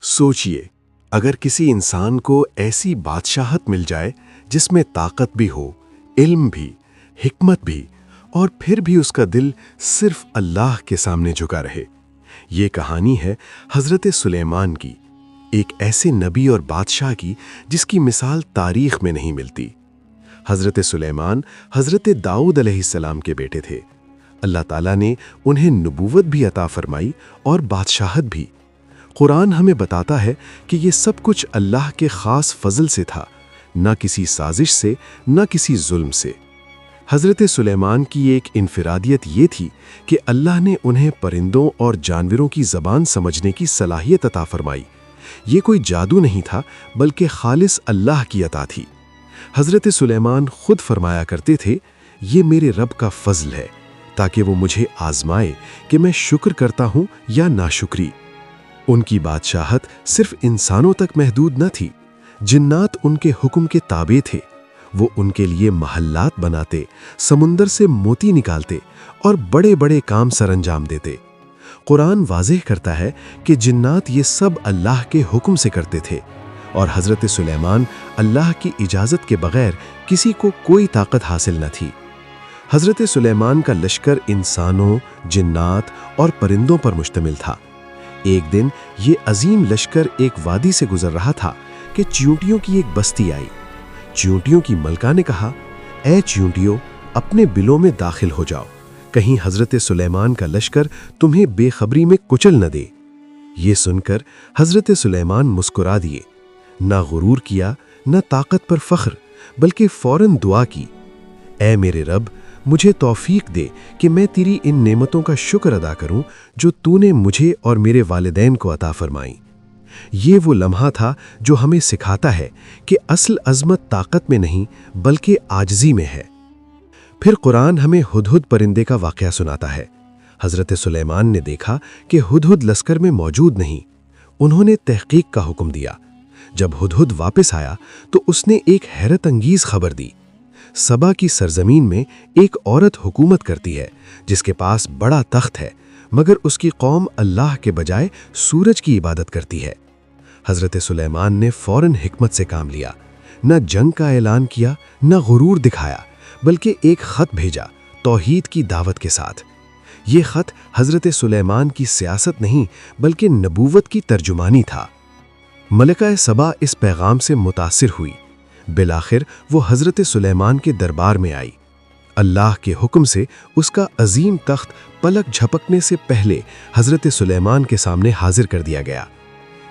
सोचिए, अगर किसी इंसान को ऐसी बादशाहत मिल जाए जिसमें ताकत भी हो, इल्म भी, हिकमत भी, और फिर भी उसका दिल सिर्फ अल्लाह के सामने झुका रहे। ये कहानी है हज़रत सुलेमान की, एक ऐसे नबी और बादशाह की जिसकी मिसाल तारीख में नहीं मिलती। हज़रत सुलेमान हज़रत दाऊद अलैहिस्सलाम के बेटे थे। अल्लाह ताला ने उन्हें नबूवत भी अता फरमाई और बादशाहत भी। कुरान हमें बताता है कि ये सब कुछ अल्लाह के ख़ास फजल से था, न किसी साजिश से, न किसी जुल्म से। हज़रत सुलेमान की एक इनफिरादियत ये थी कि अल्लाह ने उन्हें परिंदों और जानवरों की ज़बान समझने की सलाहियत अता फरमाई। ये कोई जादू नहीं था, बल्कि खालिस अल्लाह की अता थी। हज़रत सुलेमान खुद फरमाया करते थे, ये मेरे रब का फ़ज़ल है ताकि वो मुझे आज़माए कि मैं शुक्र करता हूँ या नाशुक्री। उनकी बादशाहत सिर्फ इंसानों तक महदूद न थी, जिन्नात उनके हुक्म के ताबे थे। वो उनके लिए महल्लात बनाते, समुंदर से मोती निकालते और बड़े बड़े काम सरअंजाम देते। कुरान वाज़ेह करता है कि जिन्नात ये सब अल्लाह के हुक्म से करते थे और हज़रत सुलेमान अल्लाह की इजाज़त के बग़ैर किसी को कोई ताकत हासिल न थी। हज़रत सुलेमान का लश्कर इंसानों, जिन्नात और परिंदों पर मुश्तमिल था। एक दिन ये अजीम लश्कर एक वादी से गुजर रहा था कि चींटियों की एक बस्ती आई। चींटियों की मलका ने कहा, ऐ चींटियों, अपने बिलों में दाखिल हो जाओ, कहीं हज़रत सुलेमान का लश्कर तुम्हें बेखबरी में कुचल न दे। ये सुनकर हज़रत सुलेमान मुस्कुरा दिए। ना गुरूर किया, न ताकत पर फ़ख्र, बल्कि फ़ौरन दुआ की, ऐ मेरे रब, मुझे तौफीक दे कि मैं तेरी इन नेमतों का शुक्र अदा करूं जो तूने मुझे और मेरे वालिदैन को अता फरमाई। ये वो लम्हा था जो हमें सिखाता है कि असल अज़मत ताकत में नहीं बल्कि आजिज़ी में है। फिर कुरान हमें हुदहुद परिंदे का वाक़या सुनाता है। हज़रत सुलेमान ने देखा कि हुदहुद लश्कर में मौजूद नहीं। उन्होंने तहक़ीक़ का हुक्म दिया। जब हुदहुद वापस आया तो उसने एक हैरत अंगीज़ खबर दी। सबा की सरजमीन में एक औरत हुकूमत करती है जिसके पास बड़ा तख्त है, मगर उसकी कौम अल्लाह के बजाय सूरज की इबादत करती है। हज़रत सुलेमान ने फ़ौरन हिकमत से काम लिया। न जंग का ऐलान किया, न गुरूर दिखाया, बल्कि एक ख़त भेजा तौहीद की दावत के साथ। ये ख़त हज़रत सुलेमान की सियासत नहीं बल्कि नबूवत की तर्जुमानी था। मलिका सबा इस पैगाम से मुतासिर हुई। बिलाखिर वो हज़रत सुलेमान के दरबार में आई। अल्लाह के हुक्म से उसका अजीम तख्त पलक झपकने से पहले हज़रत सुलेमान के सामने हाजिर कर दिया गया।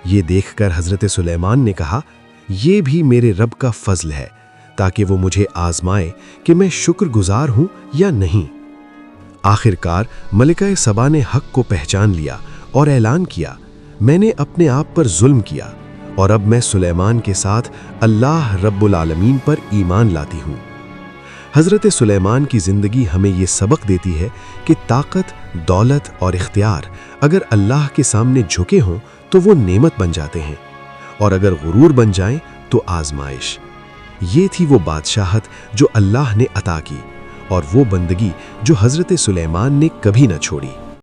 ये देखकर हज़रत सुलेमान ने कहा, ये भी मेरे रब का फ़ज़ल है ताकि वो मुझे आज़माए कि मैं शुक्रगुजार हूँ या नहीं। आखिरकार मलिका सबा ने हक़ को पहचान लिया और ऐलान किया, मैंने अपने आप पर जुल्म किया और अब मैं सुलेमान के साथ अल्लाह रब्बुल आलमीन पर ईमान लाती हूँ। हज़रत सुलेमान की ज़िंदगी हमें ये सबक देती है कि ताकत, दौलत और इख्तियार अगर अल्लाह के सामने झुके हों तो वो नेमत बन जाते हैं, और अगर गुरूर बन जाएं तो आजमाइश। ये थी वो बादशाहत जो अल्लाह ने अता की और वो बंदगी जो हज़रत सुलेमान ने कभी न छोड़ी।